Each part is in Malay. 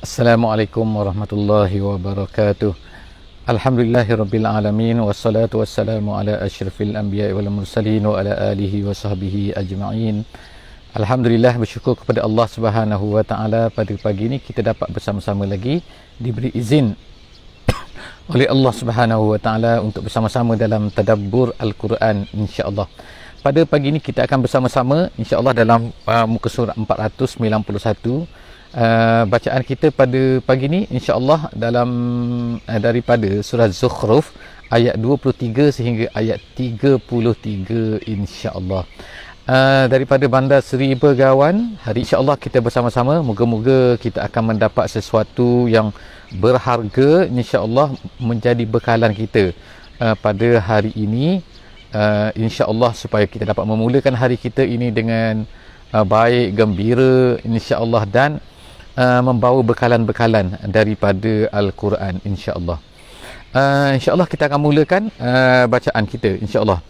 Assalamualaikum warahmatullahi wabarakatuh. Alhamdulillahirabbil alamin wassalatu wassalamu ala asyrafil anbiya'i wal mursalin wa ala alihi wa sahbihi ajma'in. Alhamdulillah, bersyukur kepada Allah Subhanahu wa taala pada pagi ini kita dapat bersama-sama lagi diberi izin oleh Allah Subhanahu wa taala untuk bersama-sama dalam tadabbur Al-Quran insya-Allah. Pada pagi ini kita akan bersama-sama insya-Allah dalam muka surat 491. Bacaan kita pada pagi ini insya-Allah dalam daripada surah Zukhruf ayat 23 sehingga ayat 33 insya-Allah. Daripada Bandar Seri Begawan, hari insya-Allah kita bersama-sama, moga-moga kita akan mendapat sesuatu yang berharga insya-Allah menjadi bekalan kita pada hari ini, insya-Allah, supaya kita dapat memulakan hari kita ini dengan baik, gembira insya-Allah, dan membawa bekalan-bekalan daripada Al-Quran insya-Allah. InsyaAllah kita akan mulakan bacaan kita insya-Allah.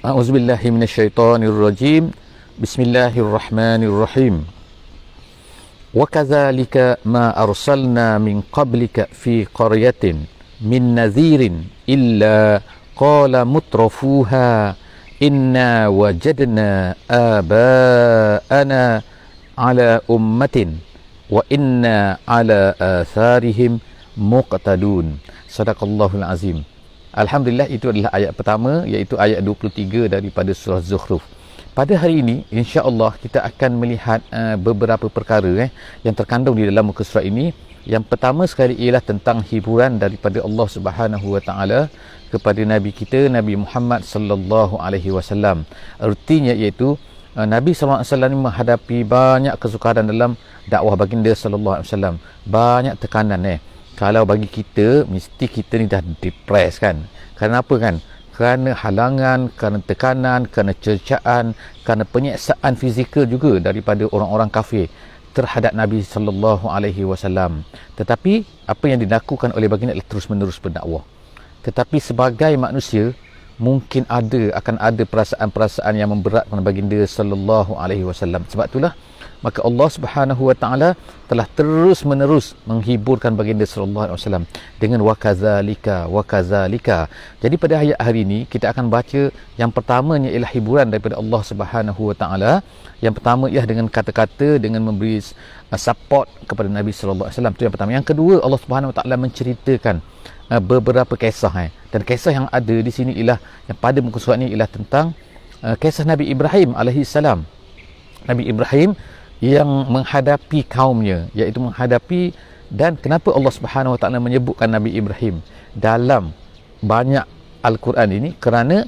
A'udzubillahi minasyaitonirrajim. Bismillahirrahmanirrahim. Wa kadzalika ma arsalna min qablika fi qaryatin min nadhirin illa qala mutrafuha inna wajadna aba'ana ala ummatin wa inna ala atharihim muqtadun. Sadaqallahul azim. Alhamdulillah, itu adalah ayat pertama, iaitu ayat 23 daripada surah Zukhruf. Pada hari ini insya-Allah kita akan melihat beberapa perkara yang terkandung di dalam muka surat ini. Yang pertama sekali ialah tentang hiburan daripada Allah Subhanahu wa taala kepada nabi kita Nabi Muhammad sallallahu alaihi wasallam. Artinya iaitu Nabi SAW ini menghadapi banyak kesukaran dalam dakwah baginda sallallahu alaihi wasallam. Banyak tekanan Kalau bagi kita, mesti kita ni dah depres kan. Kerana apa kan? Kerana halangan, kerana tekanan, kerana cercaan, kerana penyiksaan fizikal juga daripada orang-orang kafir terhadap Nabi sallallahu alaihi wasallam. Tetapi apa yang dilakukan oleh baginda adalah terus-menerus berdakwah. Tetapi sebagai manusia, mungkin akan ada perasaan-perasaan yang memberatkan baginda sallallahu alaihi wasallam. Sebab itulah maka Allah Subhanahu wa taala telah terus-menerus menghiburkan baginda sallallahu alaihi wasallam dengan wa kadzalika. Jadi pada ayat hari ini kita akan baca yang pertamanya ialah hiburan daripada Allah Subhanahu wa taala. Yang pertama ialah dengan kata-kata, dengan memberi support kepada Nabi sallallahu alaihi wasallam. Itu yang pertama. Yang kedua, Allah Subhanahu wa taala menceritakan beberapa kisah dan kisah yang ada di sini ialah yang pada muka surat ini ialah tentang kisah Nabi Ibrahim alaihi salam. Nabi Ibrahim yang menghadapi kaumnya, iaitu menghadapi, dan kenapa Allah Subhanahu wa taala menyebutkan Nabi Ibrahim dalam banyak Al-Quran ini? Kerana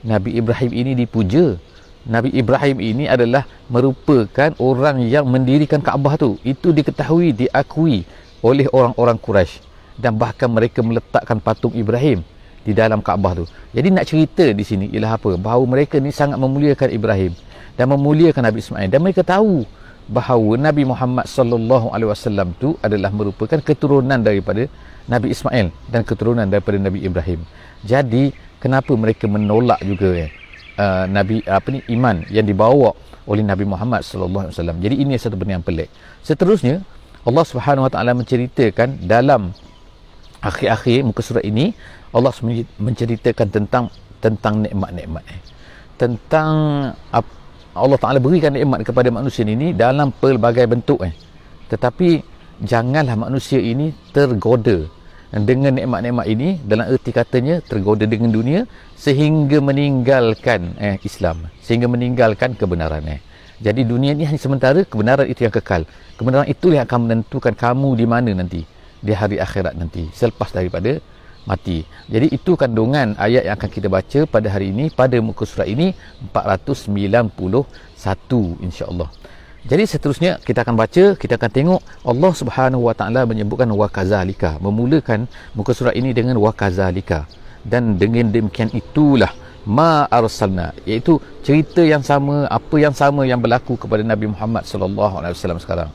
Nabi Ibrahim ini dipuja. Nabi Ibrahim ini adalah merupakan orang yang mendirikan Kaabah tu. Itu diketahui, diakui oleh orang-orang Quraisy, dan bahkan mereka meletakkan patung Ibrahim di dalam Kaabah tu. Jadi nak cerita di sini ialah apa? Bahawa mereka ni sangat memuliakan Ibrahim dan memuliakan Nabi Ismail, dan mereka tahu bahawa Nabi Muhammad sallallahu alaihi wasallam tu adalah merupakan keturunan daripada Nabi Ismail dan keturunan daripada Nabi Ibrahim. Jadi kenapa mereka menolak juga iman yang dibawa oleh Nabi Muhammad sallallahu alaihi wasallam. Jadi ini satu benda yang pelik. Seterusnya Allah Subhanahu wa taala menceritakan dalam akhir-akhir muka surat ini, Allah menceritakan tentang nikmat-nikmat, tentang Allah Ta'ala berikan nikmat kepada manusia ini dalam pelbagai bentuk. Tetapi janganlah manusia ini tergoda dengan nikmat-nikmat ini, dalam erti katanya tergoda dengan dunia sehingga meninggalkan Islam, sehingga meninggalkan kebenaran. Jadi dunia ini hanya sementara, kebenaran itu yang kekal. Kebenaran itu yang akan menentukan kamu di mana nanti, di hari akhirat nanti, selepas daripada mati. Jadi itu kandungan ayat yang akan kita baca pada hari ini, pada muka surat ini 491 insya-Allah. Jadi seterusnya kita akan baca, kita akan tengok Allah Subhanahu wa taala menyebutkan wa kadzalika, memulakan muka surat ini dengan wa kadzalika, dan dengan demikian itulah ma arsalna, iaitu cerita yang sama, apa yang sama yang berlaku kepada Nabi Muhammad sallallahu alaihi wasallam sekarang.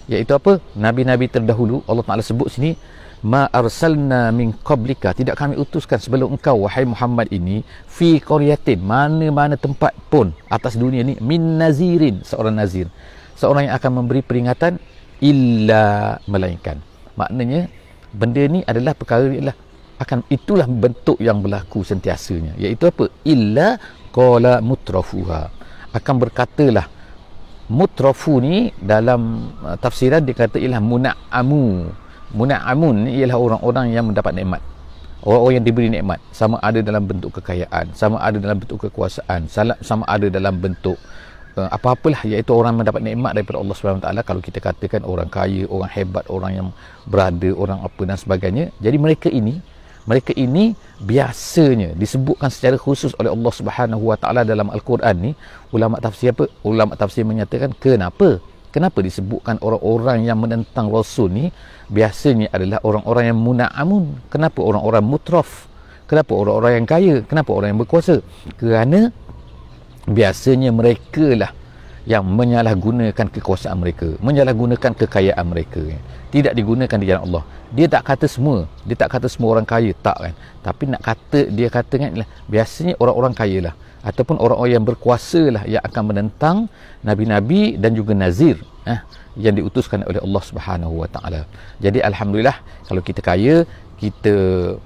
Iaitu apa? Nabi-nabi terdahulu Allah Taala sebut sini ma arsalna min qablika, tidak kami utuskan sebelum engkau wahai Muhammad ini, fi qaryatin, mana-mana tempat pun atas dunia ni, min nazirin, seorang nazir, seorang yang akan memberi peringatan illa melainkan. Maknanya benda ni adalah perkara ni adalah akan, itulah bentuk yang berlaku sentiasanya, iaitu apa? Illa qala mutrafuha, akan berkatalah mutrafu ni dalam tafsiran dia kata ialah muna'amun ni ialah orang-orang yang mendapat nikmat, orang-orang yang diberi nikmat, sama ada dalam bentuk kekayaan, sama ada dalam bentuk kekuasaan, sama ada dalam bentuk apa-apalah, iaitu orang mendapat nikmat daripada Allah SWT. Kalau kita katakan orang kaya, orang hebat, orang yang berada, orang apa dan sebagainya. Jadi mereka ini biasanya disebutkan secara khusus oleh Allah Subhanahu Wa Taala dalam Al-Quran ni. Ulama tafsir menyatakan kenapa disebutkan orang-orang yang menentang Rasul ni biasanya adalah orang-orang yang muna'amun. Kenapa orang-orang mutraf? Kenapa orang-orang yang kaya? Kenapa orang yang berkuasa? Kerana biasanya mereka lah yang menyalahgunakan kekuasaan mereka, menyalahgunakan kekayaan mereka. Tidak digunakan di jalan Allah. Dia tak kata semua orang kaya, tak kan. Tapi dia kata kan, biasanya orang-orang kaya lah ataupun orang-orang yang berkuasa lah yang akan menentang nabi-nabi dan juga nazir yang diutuskan oleh Allah Subhanahu Wa Taala. Jadi alhamdulillah, kalau kita kaya, kita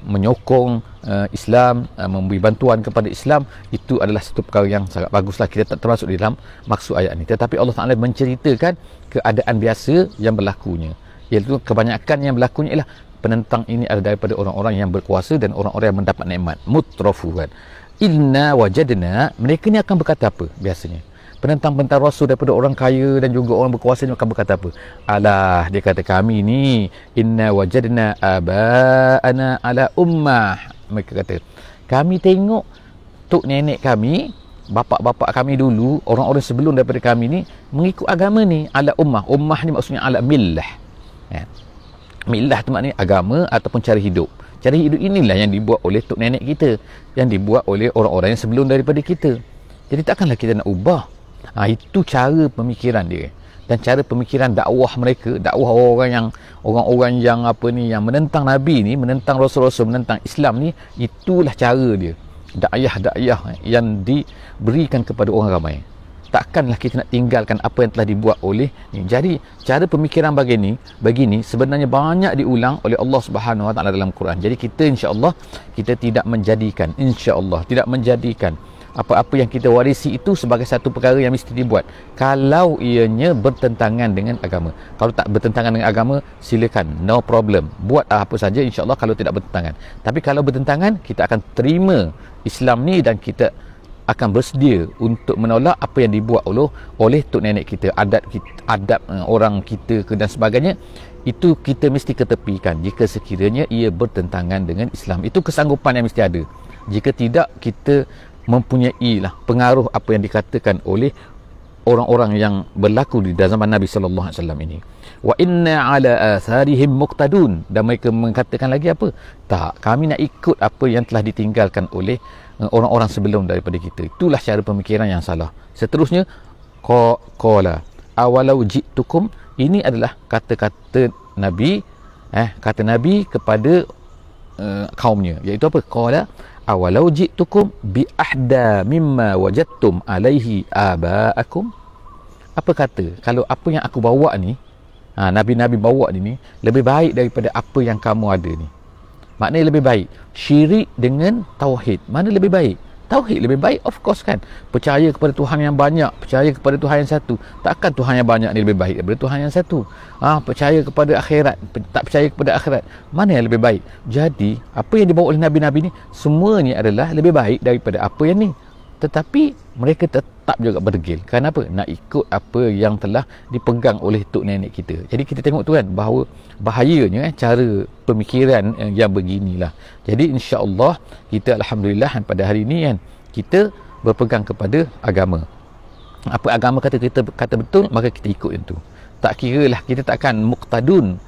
menyokong Islam, memberi bantuan kepada Islam, itu adalah satu perkara yang sangat baguslah. Kita tak termasuk di dalam maksud ayat ini. Tetapi Allah Ta'ala menceritakan keadaan biasa yang berlakunya, iaitu kebanyakan yang berlakunya ialah penentang ini adalah daripada orang-orang yang berkuasa dan orang-orang yang mendapat nikmat. Mutrafuhan. Inna wajadna, mereka ni akan berkata apa biasanya? Penentang-penentang Rasul daripada orang kaya dan juga orang berkuasa ni akan berkata apa? Alah, dia kata kami ni inna wajadna aba'ana ala ummah. Mereka kata, kami tengok tok nenek kami, bapak-bapak kami dulu, orang-orang sebelum daripada kami ni mengikut agama ni ala ummah. Ummah ni maksudnya ala millah. Millah tu maknanya agama ataupun cara hidup. Cara hidup inilah yang dibuat oleh tok nenek kita, yang dibuat oleh orang-orang yang sebelum daripada kita. Jadi takkanlah kita nak ubah. Itu cara pemikiran dia dan cara pemikiran dakwah mereka, dakwah orang-orang yang apa ni, yang menentang Nabi ni, menentang Rasul-Rasul, menentang Islam ni. Itulah cara dia, dakwah yang diberikan kepada orang ramai. Takkanlah kita nak tinggalkan apa yang telah dibuat oleh ni. Jadi cara pemikiran begini sebenarnya banyak diulang oleh Allah Subhanahu Wa Taala dalam Quran. Jadi kita insya-Allah kita tidak menjadikan apa-apa yang kita warisi itu sebagai satu perkara yang mesti dibuat kalau ianya bertentangan dengan agama. Kalau tak bertentangan dengan agama, silakan, no problem, buat apa saja insya-Allah kalau tidak bertentangan. Tapi kalau bertentangan, kita akan terima Islam ni dan kita akan bersedia untuk menolak apa yang dibuat oleh tok nenek kita, adab orang kita dan sebagainya. Itu kita mesti ketepikan jika sekiranya ia bertentangan dengan Islam. Itu kesanggupan yang mesti ada. Jika tidak, kita mempunyai pengaruh apa yang dikatakan oleh orang-orang yang berlaku di zaman Nabi sallallahu alaihi wasallam ini. Wa inna ala atharihim muqtadun, dan mereka mengatakan lagi apa? Tak, kami nak ikut apa yang telah ditinggalkan oleh orang-orang sebelum daripada kita. Itulah cara pemikiran yang salah. Seterusnya, qala awalau ji'tukum, ini adalah kata-kata Nabi kata Nabi kepada kaumnya, iaitu apa? Qala awalau ji'tukum bi ahda mimma wajadtum alaihi aba'akum. Apa kata kalau apa yang aku bawa ni, Nabi-Nabi bawa ni lebih baik daripada apa yang kamu ada ni. Maknanya lebih baik syirik dengan tauhid. Mana lebih baik? Tauhid lebih baik, of course kan. Percaya kepada Tuhan yang banyak, percaya kepada Tuhan yang satu. Takkan Tuhan yang banyak ni lebih baik daripada Tuhan yang satu? Percaya kepada akhirat, tak percaya kepada akhirat, mana yang lebih baik? Jadi apa yang dibawa oleh Nabi-Nabi ni semuanya adalah lebih baik daripada apa yang ni. Tetapi mereka tetap juga berdegil. Kenapa? Nak ikut apa yang telah dipegang oleh tok nenek kita. Jadi kita tengok tu kan, bahawa bahayanya cara pemikiran yang beginilah. Jadi insya-Allah kita alhamdulillah pada hari ini kan, kita berpegang kepada agama. Apa agama kata betul, maka kita ikut itu. Tak kiralah, kita takkan muqtadun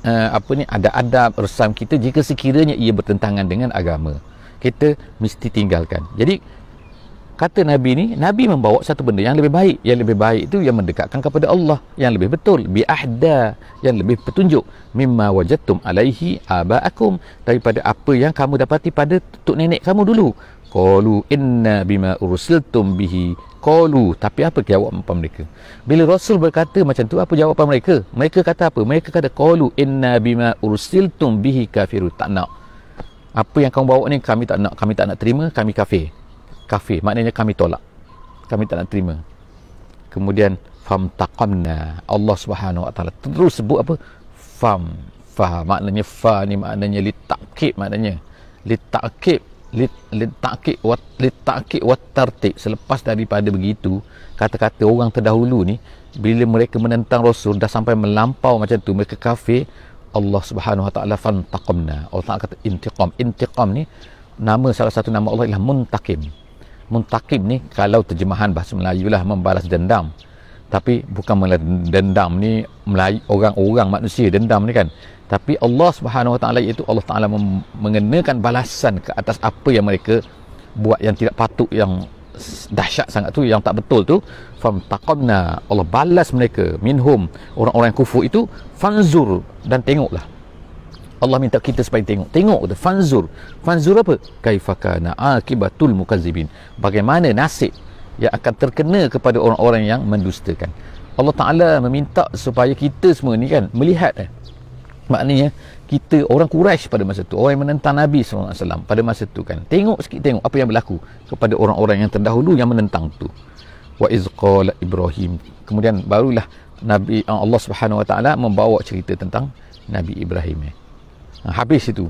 ada adab resam kita jika sekiranya ia bertentangan dengan agama. Kita mesti tinggalkan. Jadi kata Nabi ni, Nabi membawa satu benda yang lebih baik. Yang lebih baik itu yang mendekatkan kepada Allah, yang lebih betul, bi ahda, yang lebih petunjuk, mimma wajadtum alaihi aba'akum, daripada apa yang kamu dapati pada tok nenek kamu dulu. qalu inna bima ursiltum bihi qalu. Tapi apa jawapan mereka bila Rasul berkata macam tu? Apa jawapan mereka? Mereka kata apa? Mereka kata qalu inna bima ursiltum bihi kafirun. Tak nak. Apa yang kamu bawa ni kami tak nak. Kami tak nak terima. Kami kafir. Kafir maknanya kami tolak. Kami tak nak terima. Kemudian famtaqamna. Allah Subhanahu Wa Taala terus sebut apa? Fa. Maknanya fa ni maknanya litakib, maknanya litakib, litakib wat tartib. Selepas daripada begitu, kata-kata orang terdahulu ni bila mereka menentang Rasul dah sampai melampau macam tu, mereka kafir, Allah Subhanahu Wa Taala fantaqamna. Allah Taala kata intiqam. Intiqam ni nama, salah satu nama Allah ialah Muntaqim. Muntaqim ni kalau terjemahan bahasa Melayu lah membalas dendam. Tapi bukan dendam ni Melayu, orang-orang manusia dendam ni kan. Tapi Allah Subhanahu Wa Taala, iaitu Allah Taala mengenakan balasan ke atas apa yang mereka buat yang tidak patut, yang dahsyat sangat tu, yang tak betul tu. Famtaqamna, Allah balas mereka minhum, orang-orang yang kufur itu. Fanzur, dan tengoklah. Allah minta kita supaya tengok tu. Fanzur apa? Kaifa kana akibatul mukazzibin. Bagaimana nasib yang akan terkena kepada orang-orang yang mendustakan. Allah Taala meminta supaya kita semua ni kan melihat maknanya kita orang Quraisy pada masa tu, orang yang menentang Nabi SAW pada masa tu kan, tengok sikit, tengok apa yang berlaku kepada orang-orang yang terdahulu yang menentang tu. Wa iz qala Ibrahim. Kemudian barulah Nabi Allah Subhanahu Wa Taala membawa cerita tentang Nabi Ibrahim. Habis itu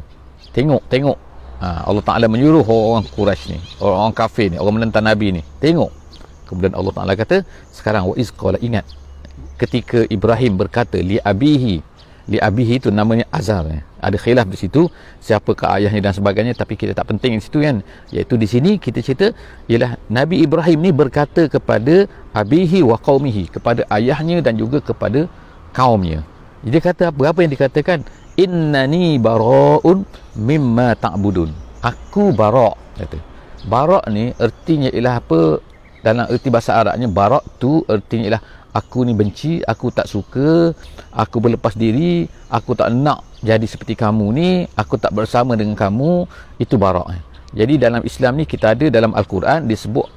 tengok Allah Taala menyuruh orang Quraisy ni, orang kafir ni, orang menentang Nabi ni, tengok. Kemudian Allah Taala kata sekarang, wa iz qala, ingat ketika Ibrahim berkata li abihi itu namanya Azar. Ada khilaf di situ siapakah ayahnya dan sebagainya, tapi kita tak penting di situ kan. Iaitu di sini kita cerita ialah Nabi Ibrahim ni berkata kepada abihi wa qaumihi, kepada ayahnya dan juga kepada kaumnya. Dia kata apa yang dikatakan? Innani bara'un mimma ta'budun. Aku bara', kata. Bara' ni ertinya ialah apa? Dalam erti bahasa Arabnya bara' tu ertinya ialah aku ni benci, aku tak suka, aku berlepas diri, aku tak nak jadi seperti kamu ni, aku tak bersama dengan kamu. Itu bara'. Jadi dalam Islam ni kita ada dalam Al-Quran disebut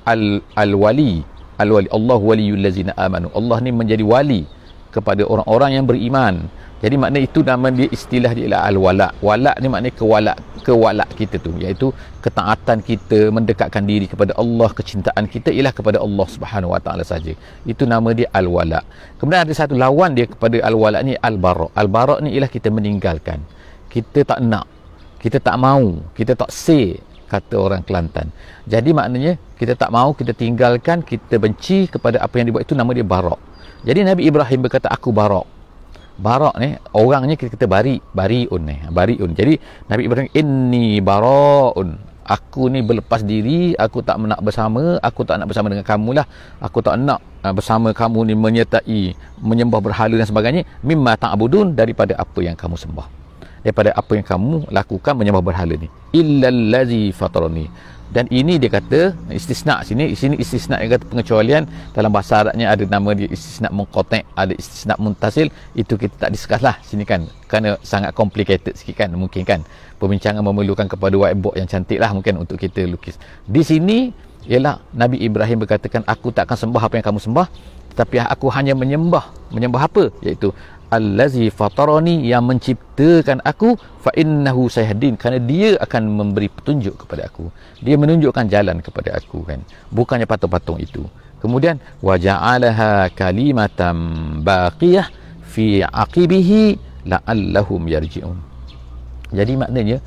al-wali. Allah waliyul lazina amanu. Allah ni menjadi wali kepada orang-orang yang beriman. Jadi makna itu nama dia, istilah dia ialah al-wala. Wala ni maknanya kewala kita tu, iaitu ketaatan kita, mendekatkan diri kepada Allah, kecintaan kita ialah kepada Allah Subhanahu Wa Taala saja. Itu nama dia al-wala. Kemudian ada satu lawan dia kepada al-wala ni, al-bara'. Al-bara' ni ialah kita meninggalkan. Kita tak nak, kita tak mau, kita tak say, kata orang Kelantan. Jadi maknanya kita tak mau, kita tinggalkan, kita benci kepada apa yang dibuat, itu nama dia bara'. Jadi Nabi Ibrahim berkata aku bara'. Bara' ni orangnya kita kata bari'un. Jadi Nabi Ibrahim, inni bara'un, aku ni berlepas diri, aku tak nak bersama, aku tak nak bersama dengan kamu lah, aku tak nak bersama kamu ni menyertai menyembah berhala dan sebagainya, mimma ta'budun, daripada apa yang kamu sembah, daripada apa yang kamu lakukan menyembah berhala ni, illallazi fatarani. Dan ini dia kata istisna, sini istisna yang kata pengecualian. Dalam bahasa Arabnya ada nama dia istisna munqati', ada istisna muntasil. Itu kita tak discuss lah sini kan, kerana sangat complicated sikit kan, mungkin kan perbincangan memerlukan kepada whiteboard yang cantik lah mungkin untuk kita lukis. Di sini ialah Nabi Ibrahim berkatakan aku tak akan sembah apa yang kamu sembah, tetapi aku hanya menyembah apa? Iaitu allazi fatarani, yang menciptakan aku, fa innahu sayahdin, kerana dia akan memberi petunjuk kepada aku, dia menunjukkan jalan kepada aku kan, bukannya patung-patung itu. Kemudian wa ja'alaha kalimatan baqiyah fi aqibihi la'allahum yarji'un. Jadi maknanya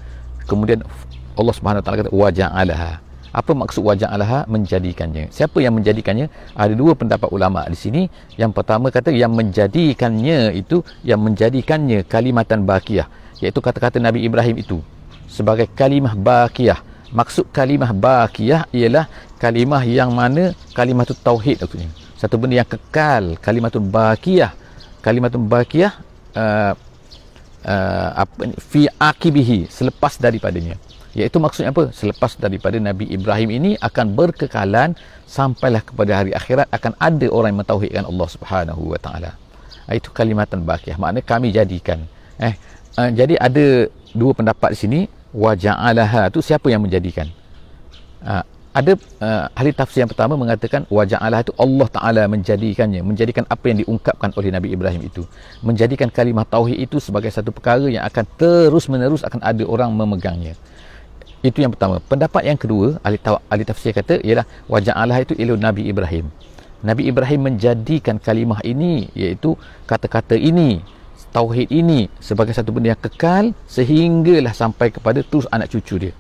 kemudian Allah Subhanahu Wa Taala kata wa ja'alaha. Apa maksud wa ja'alaha? Menjadikannya. Siapa yang menjadikannya? Ada dua pendapat ulama di sini. Yang pertama kata yang menjadikannya itu, yang menjadikannya kalimatan baqiyah, iaitu kata-kata Nabi Ibrahim itu sebagai kalimah baqiyah. Maksud kalimah baqiyah ialah kalimah yang mana kalimatut tauhid maksudnya, satu benda yang kekal. Kalimatun baqiyah, kalimatun baqiyah fi aqibihi, selepas daripadanya. Iaitu maksudnya apa? Selepas daripada Nabi Ibrahim ini akan berkekalan sampailah kepada hari akhirat, akan ada orang yang mentauhidkan Allah Subhanahu Wa Taala. Itu kalimatan baqiyah, maknanya kami jadikan. Jadi ada dua pendapat di sini. Wa ja'alaha tu siapa yang menjadikan? Ada ahli tafsir yang pertama mengatakan waja'alah itu Allah Ta'ala menjadikan apa yang diungkapkan oleh Nabi Ibrahim itu, menjadikan kalimah tauhid itu sebagai satu perkara yang akan terus menerus akan ada orang memegangnya. Itu yang pertama. Pendapat yang kedua, ahli tafsir kata ialah waja'alah itu ilu Nabi Ibrahim. Nabi Ibrahim menjadikan kalimah ini, iaitu kata-kata ini, tauhid ini sebagai satu benda yang kekal sehinggalah sampai kepada terus anak cucu dia.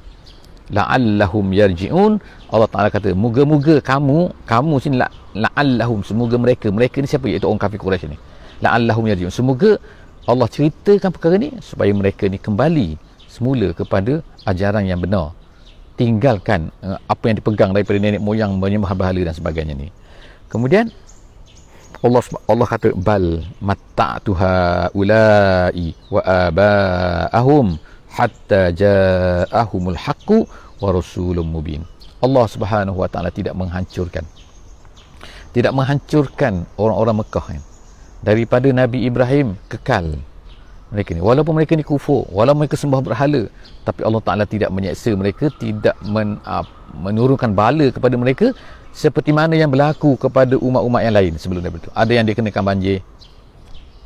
La'allahum yarji'un. Allah Ta'ala kata moga-moga kamu sini la'allahum, semoga mereka ni siapa? Iaitu orang kafir Quraisy ni. La'allahum yarji'un, semoga Allah ceritakan perkara ni supaya mereka ni kembali semula kepada ajaran yang benar, tinggalkan apa yang dipegang daripada nenek moyang menyembah berhala dan sebagainya ni. Kemudian Allah kata bal matta'tu haula'i wa aba'ahum hatta ja'ahumul haqqu wa rasulun mubin. Allah Subhanahu wa taala tidak menghancurkan orang-orang Mekah kan. Daripada Nabi Ibrahim kekal mereka ni, walaupun mereka ni kufur, walaupun mereka sembah berhala, tapi Allah Taala tidak menyeksa mereka, tidak menurunkan bala kepada mereka seperti mana yang berlaku kepada umat-umat yang lain sebelum daripada itu. Ada yang dikenakan banjir,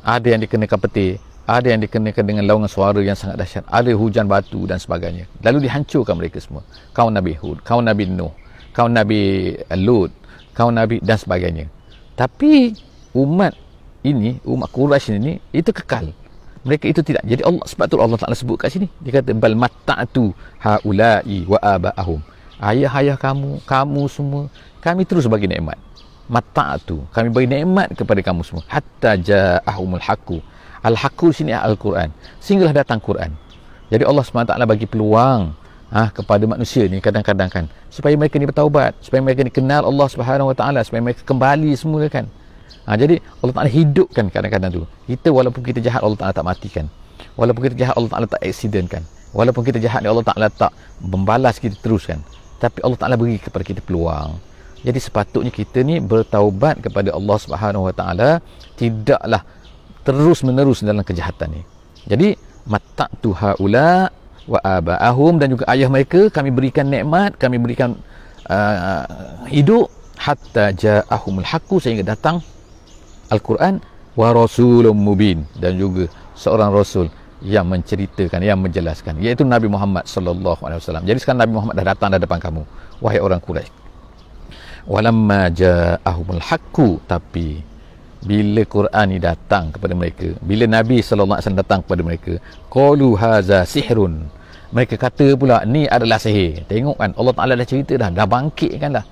ada yang dikenakan petir, ada yang dikenakan dengan laungan suara yang sangat dahsyat, ada hujan batu dan sebagainya. Lalu dihancurkan mereka semua. Kaum Nabi Hud, kaum Nabi Nuh, kaum Nabi Lut, kaum Nabi dan sebagainya. Tapi umat Quraisy ini itu kekal. Mereka itu tidak. Jadi sebab tu Allah Taala sebut kat sini. Dia kata bal matta'tu haula'i wa aba'ahum. Ayah-ayah kamu semua kami terus bagi nikmat. Matta'tu, kami bagi nikmat kepada kamu semua hatta ja'ahumul haqqu. Al-haqqu sini Al-Quran. Sehinggalah datang Quran. Jadi Allah SWT bagi peluang kepada manusia ni kadang-kadang kan, supaya mereka ni bertaubat, supaya mereka ni kenal Allah Subhanahu Wa Taala, supaya mereka kembali semula kan. Jadi Allah Ta'ala hidupkan kadang-kadang tu. Kita walaupun kita jahat, Allah Ta'ala tak matikan. Walaupun kita jahat, Allah Ta'ala tak accidentkan. Walaupun kita jahat, Allah Ta'ala tak membalas kita teruskan. Tapi Allah Ta'ala beri kepada kita peluang. Jadi sepatutnya kita ni bertaubat kepada Allah Subhanahu Wa Taala, tidaklah terus menerus dalam kejahatan ni. Jadi matta'tu haula wa aba'ahum, dan juga ayah mereka kami berikan nikmat, kami berikan hidup hatta ja'ahumul haqqu, sehingga datang Al-Quran wa rasulun mubin, dan juga seorang rasul yang menceritakan, yang menjelaskan, iaitu Nabi Muhammad sallallahu alaihi wasallam. Jadi sekarang Nabi Muhammad dah datang dah depan kamu, wahai orang Quraisy. Walamma ja'ahumul haqqu, tapi bila Quran ni datang kepada mereka, bila Nabi sallallahu alaihi wasallam datang kepada mereka, qalu haza sihrun, mereka kata pula ni adalah sihir. Tengok kan, Allah Taala dah cerita dah bangkitkan dah.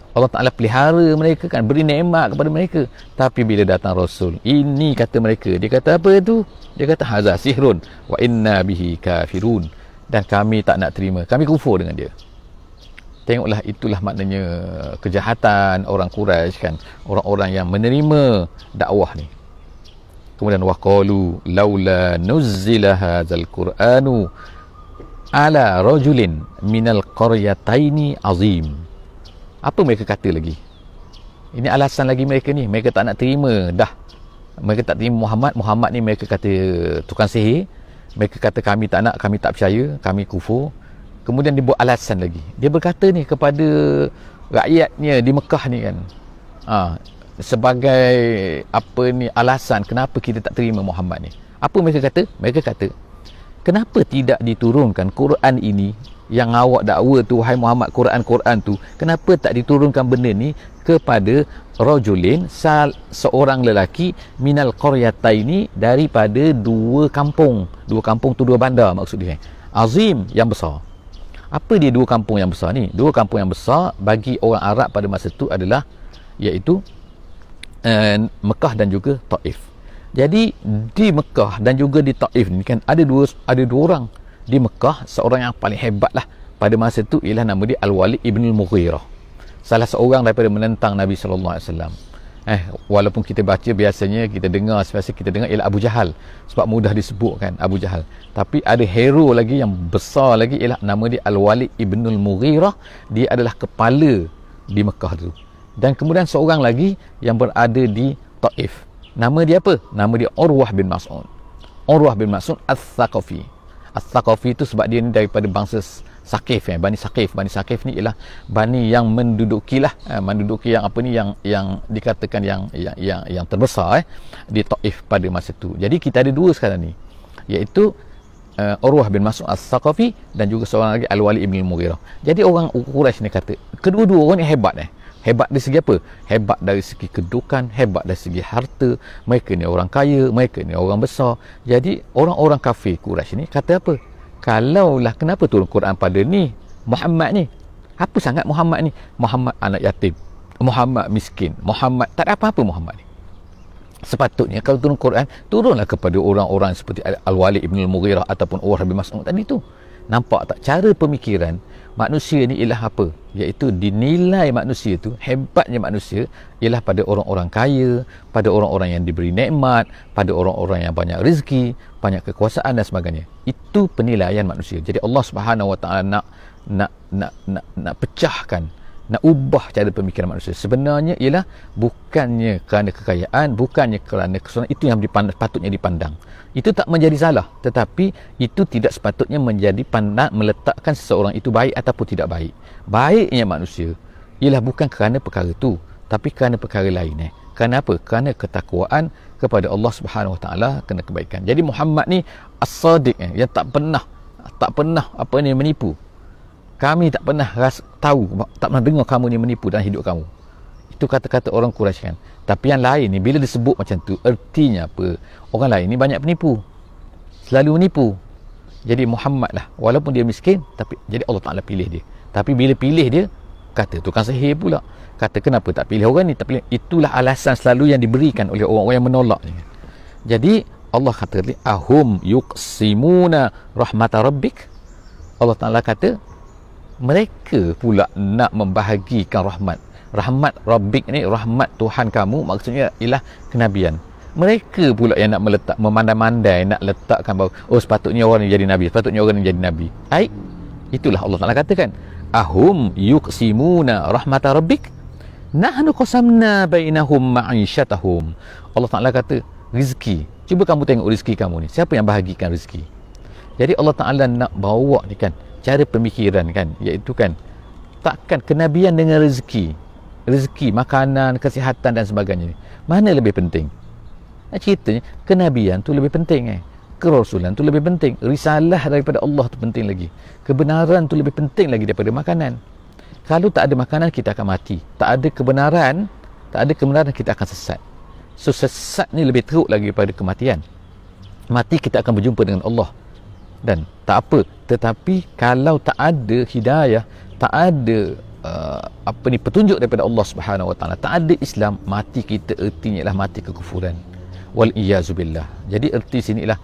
Allah Ta'ala pelihara mereka kan, beri nikmat kepada mereka. Tapi bila datang Rasul, ini kata mereka, dia kata apa itu? Dia kata haza sihrun wa inna bihi kafirun, dan kami tak nak terima, kami kufur dengan dia. Tengoklah, itulah maknanya kejahatan orang Quraisy kan, orang-orang yang menerima dakwah ni. Kemudian waqalu laula nuzzila hadzal qur'anu ala rajulin minal qaryataini azim. Apa mereka kata lagi? Ini alasan lagi mereka ni. Mereka tak nak terima dah. Mereka tak terima Muhammad ni mereka kata tukang sihir. Mereka kata kami tak nak, kami tak percaya, kami kufur. Kemudian dia buat alasan lagi. Dia berkata ni kepada rakyatnya di Mekah ni kan. Sebagai apa ni alasan kenapa kita tak terima Muhammad ni. Apa mereka kata? Mereka kata, kenapa tidak diturunkan Quran ini yang awak dakwa tu, wahai Muhammad, Quran tu, kenapa tak diturunkan benda ni kepada rajulin, seorang lelaki, minal qaryataini, daripada dua kampung tu dua bandar maksud dia, azim, yang besar. Apa dia dua kampung yang besar ni? Dua kampung yang besar bagi orang Arab pada masa tu adalah iaitu Mekah dan juga Taif. Jadi di Mekah dan juga di Taif ni kan ada dua orang. Di Mekah, seorang yang paling hebat lah pada masa tu ialah nama dia Al-Walid ibn al-Mughirah, salah seorang daripada menentang Nabi SAW. Walaupun kita baca biasanya kita dengar ialah Abu Jahal, sebab mudah disebutkan Abu Jahal. Tapi ada hero lagi yang besar lagi, ialah nama dia Al-Walid ibn al-Mughirah. Dia adalah kepala di Mekah tu. Dan kemudian seorang lagi yang berada di Taif. Nama dia apa? Nama dia Urwah bin Mas'ud. Urwah bin Mas'ud Al-Thaqafi. Al-Thaqafi itu sebab dia ni daripada bangsa Sakif Bani Sakif. Bani Sakif ni ialah bani yang menduduki yang apa ni, yang dikatakan yang terbesar di Taif pada masa tu. Jadi kita ada dua sekarang ni, iaitu Urwah bin Mas'ud As-Saqafi dan juga seorang lagi Al-Walid bin Mughirah. Jadi orang Quraisy ni kata kedua-dua orang ni hebat Hebat dari segi apa? Hebat dari segi kedudukan, hebat dari segi harta. Mereka ni orang kaya, mereka ni orang besar. Jadi orang-orang kafir Quraisy ni kata apa? Kalaulah kenapa turun Quran pada ni Muhammad ni? Apa sangat Muhammad ni? Muhammad anak yatim, Muhammad miskin, Muhammad tak ada apa-apa Muhammad ni. Sepatutnya kalau turun Quran, turunlah kepada orang-orang seperti Al-Walid bin Mughirah ataupun Urwah bin Mas'ud tadi tu. Nampak tak cara pemikiran manusia ni ialah apa? Iaitu dinilai manusia tu, hebatnya manusia ialah pada orang-orang kaya, pada orang-orang yang diberi nikmat, pada orang-orang yang banyak rezeki, banyak kekuasaan dan sebagainya. Itu penilaian manusia. Jadi Allah Subhanahu Wa Taala nak pecahkan, nak ubah cara pemikiran manusia. Sebenarnya ialah bukannya kerana kekayaan, bukannya kerana kesonaran, itu yang patutnya dipandang. Itu tak menjadi salah, tetapi itu tidak sepatutnya menjadi pandang meletakkan seseorang itu baik ataupun tidak baik. Baiknya manusia ialah bukan kerana perkara tu, tapi kerana perkara lain. Kerana apa? Kerana ketakwaan kepada Allah Subhanahu Wa Taala, kerana kebaikan. Jadi Muhammad ni as-sadiq, yang tak pernah apa ni menipu. Kami tak pernah tahu, tak pernah dengar kamu ni menipu dalam hidup kamu. Itu kata-kata orang Quraisy kan. Tapi yang lain ni bila disebut macam tu, ertinya apa? Orang lain ni banyak penipu, selalu menipu. Jadi Muhammad lah, walaupun dia miskin, tapi jadi Allah Ta'ala pilih dia. Tapi bila pilih dia, kata tukang sihir pula. Kata kenapa tak pilih orang ni, tak pilih. Itulah alasan selalu yang diberikan oleh orang-orang yang menolak. Jadi Allah kata, ahum yuqsimuna rahmata rabbik. Allah Ta'ala kata mereka pula nak membahagikan rahmat Rabbik ni, rahmat Tuhan kamu, maksudnya ialah kenabian. Mereka pula yang nak memandai-mandai, nak letakkan bahawa sepatutnya orang ni jadi nabi, sepatutnya orang ni jadi nabi. Itulah Allah Ta'ala katakan, ahum yuqsimuna rahmata rabbik nahnu qasamna bainahum ma'isyatahum. Allah Ta'ala kata rezeki, cuba kamu tengok rezeki kamu ni, siapa yang bahagikan rezeki? Jadi Allah Ta'ala nak bawa ni kan cara pemikiran kan, iaitu kan takkan kenabian dengan rezeki, makanan, kesihatan dan sebagainya, mana lebih penting? Ceritanya kenabian tu lebih penting, kerasulan tu lebih penting, risalah daripada Allah tu penting lagi, kebenaran tu lebih penting lagi daripada makanan. Kalau tak ada makanan kita akan mati, tak ada kebenaran kita akan sesat. So sesat ni lebih teruk lagi daripada kematian. Mati kita akan berjumpa dengan Allah. Dan tak apa, tetapi kalau tak ada hidayah, tak ada petunjuk daripada Allah Subhanahu Wa Taala, tak ada Islam, mati kita ertinya ialah mati kekufuran. Wal iyazubillah. Jadi erti sini ialah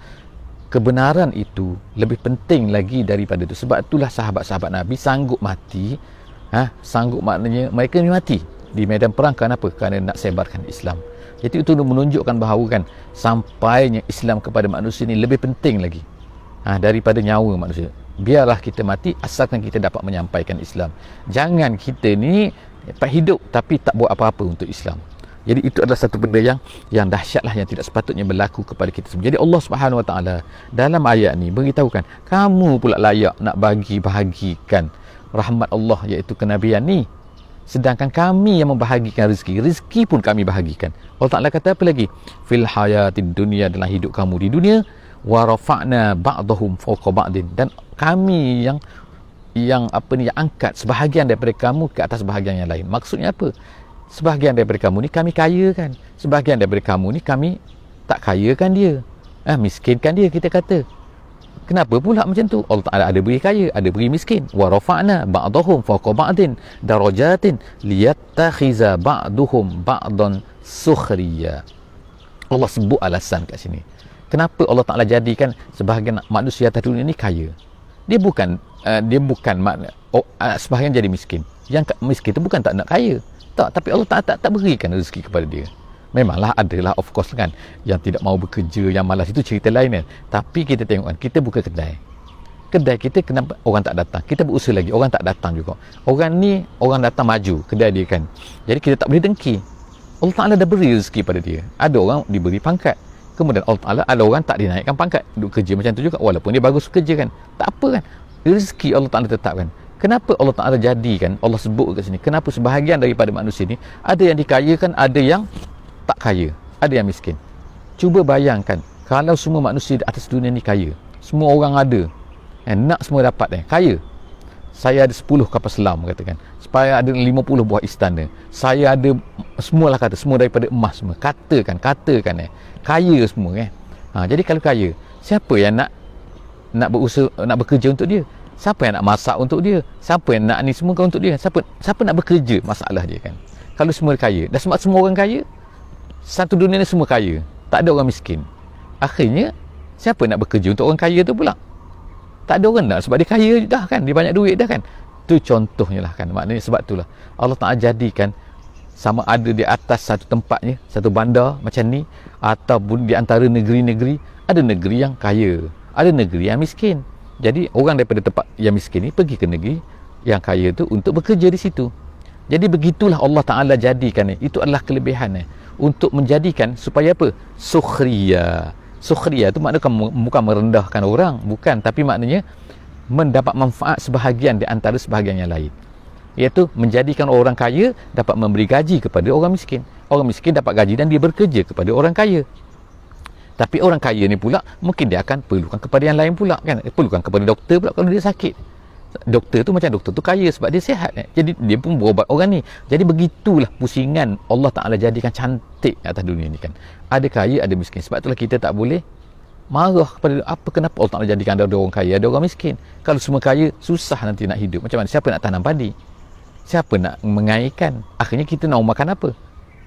kebenaran itu lebih penting lagi daripada itu. Sebab itulah sahabat-sahabat Nabi sanggup mati, sanggup maknanya mereka ni mati di medan perang. Kenapa? Kerana nak sebarkan Islam. Jadi itu menunjukkan bahawa kan sampainya Islam kepada manusia ni lebih penting lagi daripada nyawa manusia. Biarlah kita mati asalkan kita dapat menyampaikan Islam. Jangan kita ni hidup tapi tak buat apa-apa untuk Islam. Jadi itu adalah satu benda yang dahsyatlah, yang tidak sepatutnya berlaku kepada kita semua. Jadi Allah Subhanahu Wa Taala dalam ayat ni beritahukan, kamu pula layak nak bahagikan rahmat Allah, iaitu kenabian ni. Sedangkan kami yang membahagikan rezeki pun kami bahagikan. Allah Ta'ala kata apa lagi? Fil hayatid dunia, dalam hidup kamu di dunia, wa rafa'na ba'dahum fawqa ba'din, dan kami yang angkat sebahagian daripada kamu ke atas bahagian yang lain. Maksudnya apa? Sebahagian daripada kamu ni kami kayakan, sebahagian daripada kamu ni kami tak kayakan dia, miskinkan dia, kita kata. Kenapa pula macam tu? Allah Ta'ala ada beri kaya, ada beri miskin. Wa rafa'na ba'dahum fawqa ba'din darajatin liyattakhiza ba'duhum ba'dan sukhriya. Allah sebut alasan kat sini. Kenapa Allah Ta'ala jadikan sebahagian manusia atas dunia ni kaya? Dia bukan makna sebahagian jadi miskin. Yang miskin tu bukan tak nak kaya. Tak, tapi Allah Ta'ala tak berikan rezeki kepada dia. Memanglah adalah of course kan yang tidak mau bekerja, yang malas, itu cerita lain kan. Tapi kita tengok kan, kita buka kedai kita, kenapa orang tak datang? Kita berusaha lagi, orang tak datang juga. Orang datang maju kedai dia kan. Jadi kita tak boleh dengki. Allah Ta'ala dah beri rezeki pada dia. Ada orang diberi pangkat, Kemudian Allah Ta'ala ada orang tak dinaikkan pangkat, duduk kerja macam tu juga, walaupun dia bagus kerja kan, tak apa kan, rezeki Allah Ta'ala tetapkan. Kenapa Allah Ta'ala jadikan, Allah sebut kat sini, kenapa sebahagian daripada manusia ni ada yang dikayakan, ada yang tak kaya, ada yang miskin. Cuba bayangkan kalau semua manusia di atas dunia ni kaya, semua orang ada, nak semua dapat, kaya. Saya ada 10 kapal selam katakan, supaya ada 50 buah istana, saya ada semualah, kata semua daripada emas semua, katakan kaya semua jadi kalau kaya, siapa yang nak berusaha, nak bekerja untuk dia? Siapa yang nak masak untuk dia? Siapa yang nak ni semua untuk dia? Siapa nak bekerja? Masalah dia kan. Kalau semua kaya, dah sebab semua orang kaya, satu dunia ni semua kaya, tak ada orang miskin, akhirnya siapa nak bekerja untuk orang kaya tu pula? Tak ada orang nak, sebab dia kaya dah kan, dia banyak duit dah kan. Tu contohnya lah kan, maknanya sebab itulah Allah Ta'ala jadikan sama ada di atas satu tempatnya, satu bandar macam ni, ataupun di antara negeri-negeri, ada negeri yang kaya, ada negeri yang miskin. Jadi orang daripada tempat yang miskin ni pergi ke negeri yang kaya tu untuk bekerja di situ. Jadi begitulah Allah Ta'ala jadikan itu adalah kelebihan untuk menjadikan supaya apa? Sukhriya tu maknanya bukan merendahkan orang, bukan, tapi maknanya mendapat manfaat sebahagian di antara sebahagian yang lain, iaitu menjadikan orang kaya dapat memberi gaji kepada orang miskin, orang miskin dapat gaji dan dia bekerja kepada orang kaya. Tapi orang kaya ni pula mungkin dia akan perlukan kepada yang lain pula kan, perlukan kepada doktor pula kalau dia sakit. Doktor tu macam doktor tu kaya sebab dia sihat jadi dia pun berobat orang ni. Jadi begitulah pusingan Allah Ta'ala jadikan cantik atas dunia ni kan, ada kaya ada miskin. Sebab itulah kita tak boleh marah kepada kenapa Allah Ta'ala jadikan ada orang kaya ada orang miskin. Kalau semua kaya, susah nanti nak hidup. Macam mana? Siapa nak tanam padi? Siapa nak mengairkan? Akhirnya kita nak makan apa?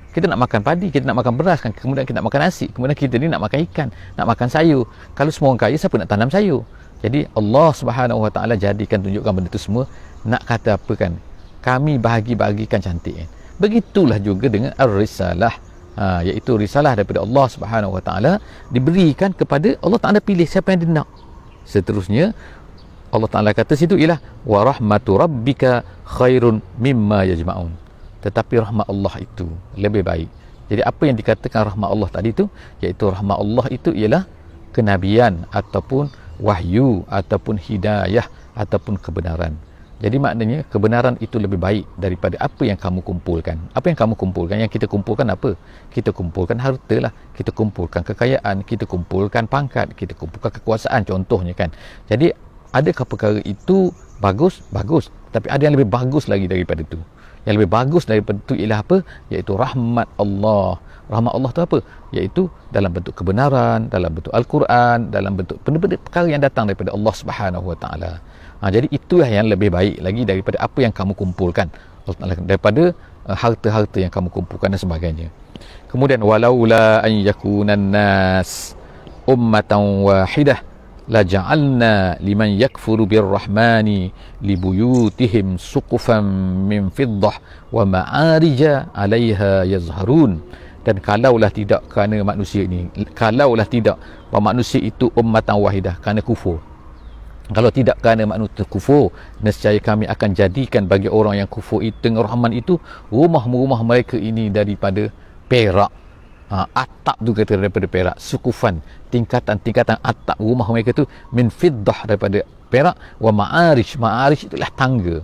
Kita nak makan padi, kita nak makan beras kan, kemudian kita nak makan nasi, kemudian kita ni nak makan ikan, nak makan sayur. Kalau semua orang kaya, siapa nak tanam sayur? Jadi Allah Subhanahu Wa Ta'ala jadikan, tunjukkan benda tu semua, nak kata apa kan, kami bagikan cantik kan. Begitulah juga dengan ar-risalah, iaitu risalah daripada Allah Subhanahu Wa Ta'ala diberikan kepada Allah Ta'ala, pilih siapa yang dia nak. Seterusnya Allah Ta'ala kata situ ialah wa rahmatu rabbika khairun mimma yajma'un. Tetapi rahmat Allah itu lebih baik. Jadi apa yang dikatakan rahmat Allah tadi tu, iaitu rahmat Allah itu ialah kenabian ataupun wahyu ataupun hidayah ataupun kebenaran. Jadi maknanya kebenaran itu lebih baik daripada apa yang kamu kumpulkan. Apa yang kamu kumpulkan? Yang kita kumpulkan apa? Kita kumpulkan harta lah, kita kumpulkan kekayaan, kita kumpulkan pangkat, kita kumpulkan kekuasaan contohnya kan. Jadi adakah perkara itu bagus? Bagus. Tapi ada yang lebih bagus lagi daripada itu. Yang lebih bagus daripada itu ialah apa? Iaitu rahmat Allah. Rahmat Allah tu apa? Iaitu dalam bentuk kebenaran, dalam bentuk Al-Quran, dalam bentuk benda-benda perkara yang datang daripada Allah Subhanahu Wa Ta'ala. Jadi itulah yang lebih baik lagi daripada apa yang kamu kumpulkan, daripada harta-harta yang kamu kumpulkan dan sebagainya. Kemudian walaula an yakunan nas ummatan wahidah la ja'alna liman yakfuru birrahmani libuyutihim suqufan min fiddah wa ma'arija 'alaiha yazharun. Dan kalaulah tidak kerana manusia ini, kalaulah tidak bahawa manusia itu ummatan wahidah, kerana kufur, kalau tidak kerana manusia kufur, nescaya kami akan jadikan bagi orang yang kufur itu dengan Rahman itu rumah-rumah mereka ini daripada perak. Atap tu kata daripada perak, sukufan, tingkatan-tingkatan atap rumah mereka tu min fiddah, daripada perak, wa ma'arish itulah tangga.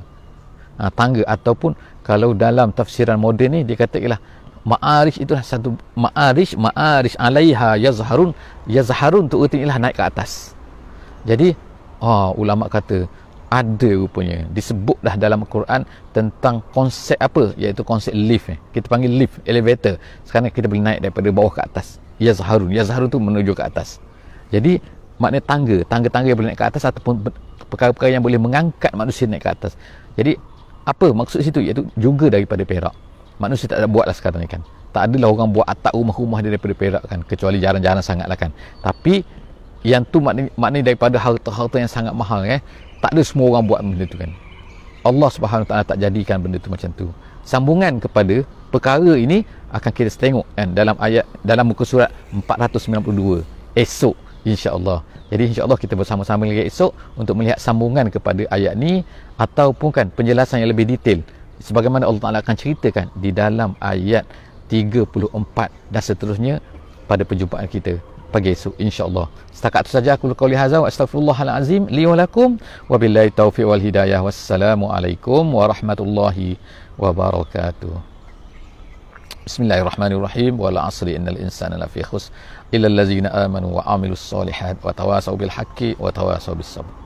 Tangga ataupun kalau dalam tafsiran moden ni dia kata ialah ma'arish itulah satu ma'arish 'alaiha yazharun tu artinya naik ke atas. Jadi ulama kata ada rupanya disebut dah dalam Al-Quran tentang konsep apa, iaitu konsep lift kita panggil lift, elevator. Sekarang kita boleh naik daripada bawah ke atas. Yazharun tu menuju ke atas. Jadi maknanya tangga-tangga yang boleh naik ke atas ataupun perkara-perkara yang boleh mengangkat manusia naik ke atas. Jadi apa maksud situ? Iaitu juga daripada perak. Manusia tak ada buat lah sekarang ni kan, tak adalah orang buat atap rumah-rumah dia daripada perak kan, kecuali jarang-jarang sangat lah kan. Tapi yang tu maknanya daripada harta-harta yang sangat mahal tak ada semua orang buat benda tu kan. Allah Subhanahu Wa Ta'ala tak jadikan benda tu macam tu. Sambungan kepada perkara ini akan kita tengok kan dalam ayat, dalam muka surat 492 esok insya-Allah. Jadi insya-Allah kita bersama-sama lagi esok untuk melihat sambungan kepada ayat ni ataupun kan penjelasan yang lebih detail sebagaimana Allah Ta'ala akan ceritakan di dalam ayat 34 dan seterusnya pada perjumpaan kita pagi esok insya-Allah. Setakat itu saja aku qauli hadza wa astaghfirullahal azim li wa lakum wa billahi taufiq wal hidayah. Wassalamu alaikum warahmatullahi wabarakatuh. Bismillahirrahmanirrahim. Wal 'asri innal insana lafi khusr illa allazina amanu wa 'amilus solihat wa tawasaw bil haqqi wa tawasaw bis sabr.